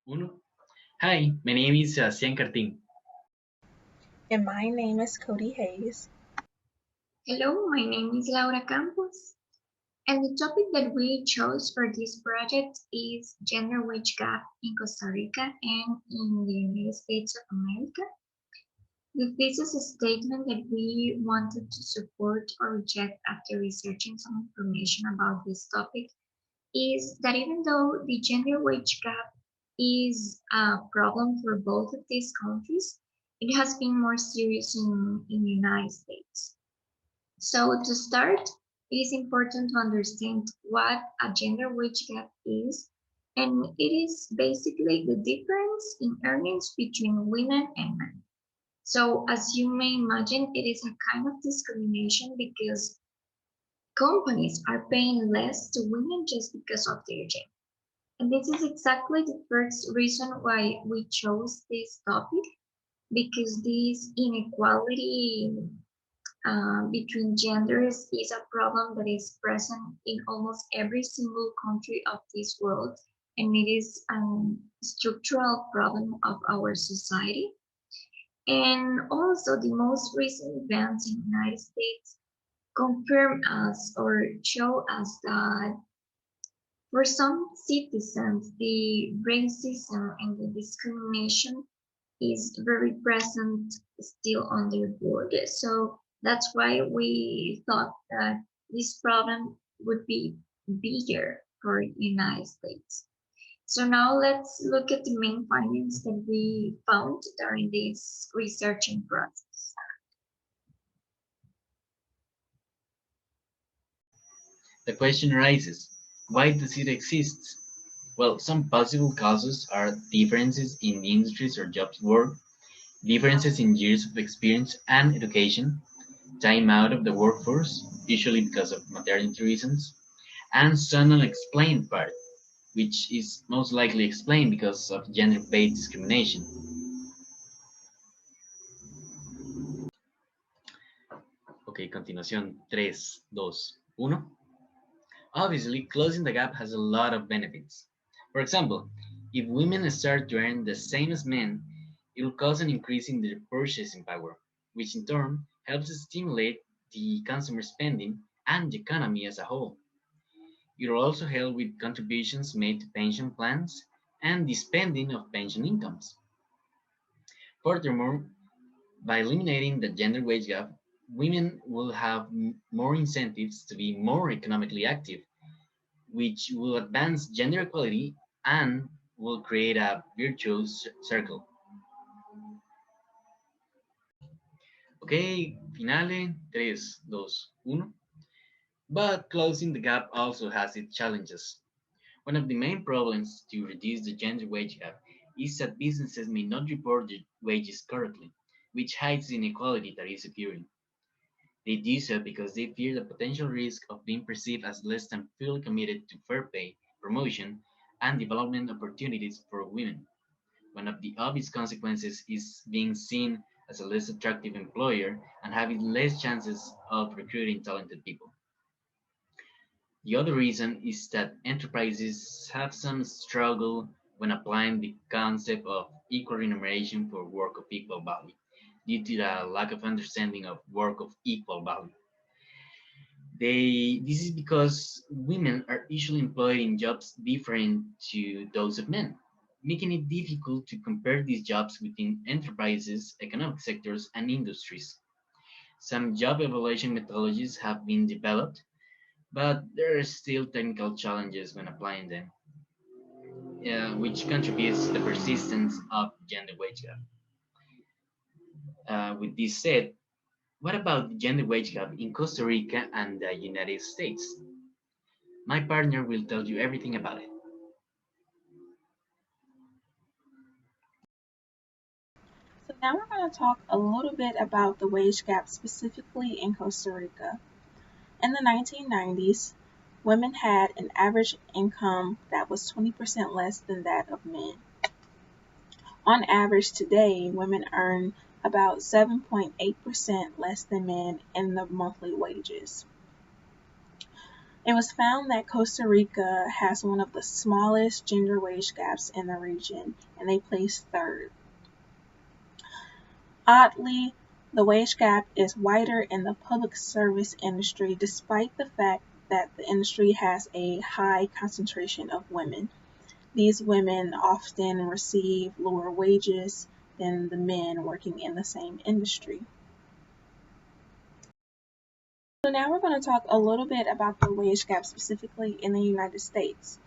Uno. Hi, my name is Sebastian Cartin. And my name is Kodi Hayes. Hello, my name is Laura Campos, and the topic that we chose for this project is gender wage gap in Costa Rica and in the United States of America. The thesis statement that we wanted to support or reject after researching some information about this topic is that even though the gender wage gap is a problem for both of these countries, it has been more serious in the United States. So to start, it is important to understand what a gender wage gap is, and it is basically the difference in earnings between women and men. So as you may imagine, it is a kind of discrimination because companies are paying less to women just because of their gender. And this is exactly the first reason why we chose this topic, because this inequality between genders is a problem that is present in almost every single country of this world, and it is a structural problem of our society. And also, the most recent events in the United States confirm us or show us that for some citizens, the racism and the discrimination is very present still on their border. So that's why we thought that this problem would be bigger for the United States. So now let's look at the main findings that we found during this researching process. The question arises, why does it exist? Well, some possible causes are differences in the industries or jobs worked, differences in years of experience and education, time out of the workforce, usually because of maternity reasons, and some unexplained part, which is most likely explained because of gender-based discrimination. Ok, continuación, 3, 2, 1. Obviously, closing the gap has a lot of benefits. For example, if women start to earn the same as men, it will cause an increase in their purchasing power, which in turn helps stimulate the consumer spending and the economy as a whole. It will also help with contributions made to pension plans and the spending of pension incomes. Furthermore, by eliminating the gender wage gap, women will have more incentives to be more economically active, which will advance gender equality and will create a virtuous circle. Ok, finale, 3, 2, 1. But closing the gap also has its challenges. One of the main problems to reduce the gender wage gap is that businesses may not report their wages correctly, which hides the inequality that is occurring. They do so because they fear the potential risk of being perceived as less than fully committed to fair pay, promotion, and development opportunities for women. One of the obvious consequences is being seen as a less attractive employer and having less chances of recruiting talented people. The other reason is that enterprises have some struggle when applying the concept of equal remuneration for work of equal value due to the lack of understanding of work of equal value. This is because women are usually employed in jobs different to those of men, making it difficult to compare these jobs within enterprises, economic sectors, and industries. Some job evaluation methodologies have been developed, but there are still technical challenges when applying them, which contributes to the persistence of gender wage gap. With this said, what about the gender wage gap in Costa Rica and the United States? My partner will tell you everything about it. So now we're going to talk a little bit about the wage gap specifically in Costa Rica. In the 1990s, women had an average income that was 20% less than that of men. On average today, women earn about 7.8% less than men in the monthly wages. It was found that Costa Rica has one of the smallest gender wage gaps in the region, and they placed third. Oddly, the wage gap is wider in the public service industry despite the fact that the industry has a high concentration of women. These women often receive lower wages than the men working in the same industry. So now we're going to talk a little bit about the wage gap specifically in the United States.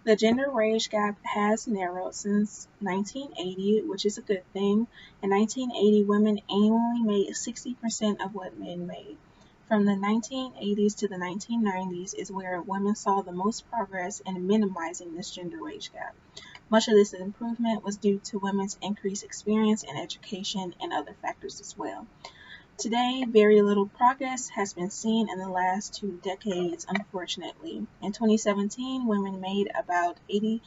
The gender wage gap has narrowed since 1980, which is a good thing. In 1980, women annually made 60% of what men made. From the 1980s to the 1990s is where women saw the most progress in minimizing this gender wage gap. Much of this improvement was due to women's increased experience in education and other factors as well. Today, very little progress has been seen in the last 2 decades, unfortunately. In 2017, women made about 80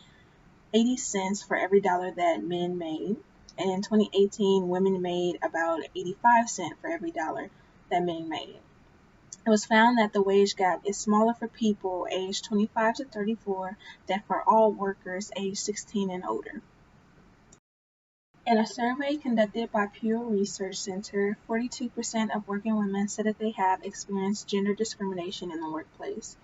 cents for every dollar that men made. And in 2018, women made about 85 cents for every dollar that men made. It was found that the wage gap is smaller for people aged 25 to 34 than for all workers aged 16 and older. In a survey conducted by Pew Research Center, 42% of working women said that they have experienced gender discrimination in the workplace.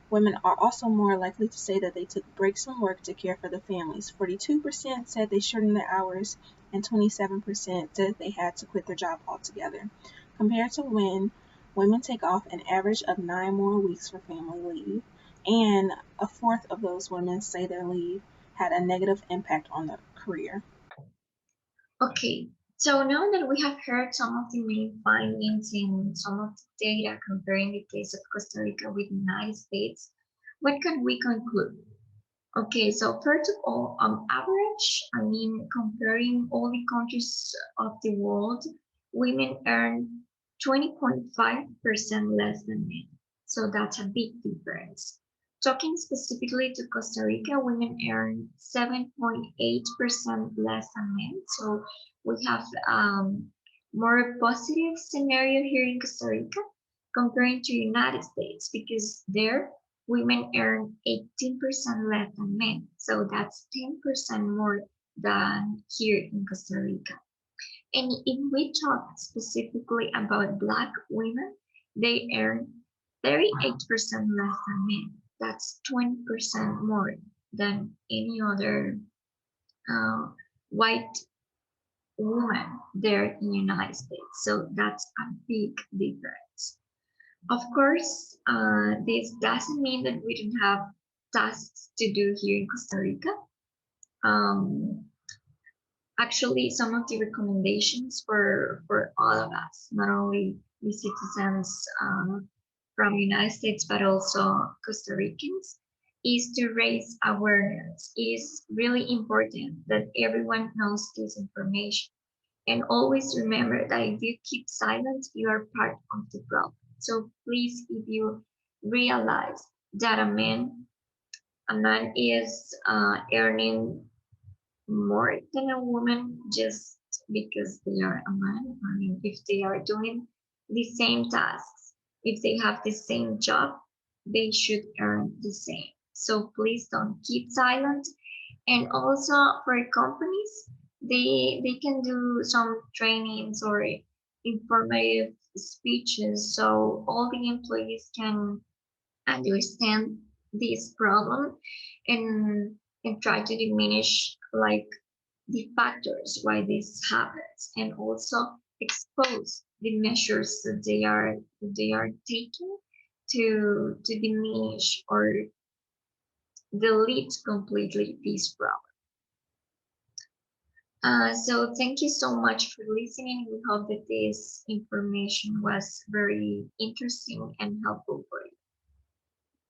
Women are also more likely to say that they took breaks from work to care for their families. 42% said they shortened their hours, and 27% said they had to quit their job altogether. Compared to when women take off an average of 9 more weeks for family leave, and a fourth of those women say their leave had a negative impact on their career. Okay, so now that we have heard some of the main findings and some of the data comparing the case of Costa Rica with the United States, what can we conclude? Okay, so first of all, on average, I mean, comparing all the countries of the world, women earn 20.5% less than men. So that's a big difference. Talking specifically to Costa Rica, women earn 7.8% less than men. So we have more positive scenario here in Costa Rica comparing to United States because there women earn 18% less than men. So that's 10% more than here in Costa Rica. And if we talk specifically about Black women, they earn 38% less than men. That's 20% more than any other white woman there in the United States. So that's a big difference. Of course, this doesn't mean that we don't have tasks to do here in Costa Rica. Actually, some of the recommendations for all of us, not only the citizens from the United States, but also Costa Ricans, is to raise awareness. It is really important that everyone knows this information. And always remember that if you keep silent, you are part of the problem. So please, if you realize that a man is earning more than a woman just because they are a man. I mean, if they are doing the same tasks, if they have the same job, they should earn the same. So please don't keep silent. And also for companies, they can do some trainings or informative speeches so all the employees can understand this problem and try to diminish like the factors why this happens and also expose the measures that they are taking to diminish or delete completely this problem. So thank you so much for listening. We hope that this information was very interesting and helpful for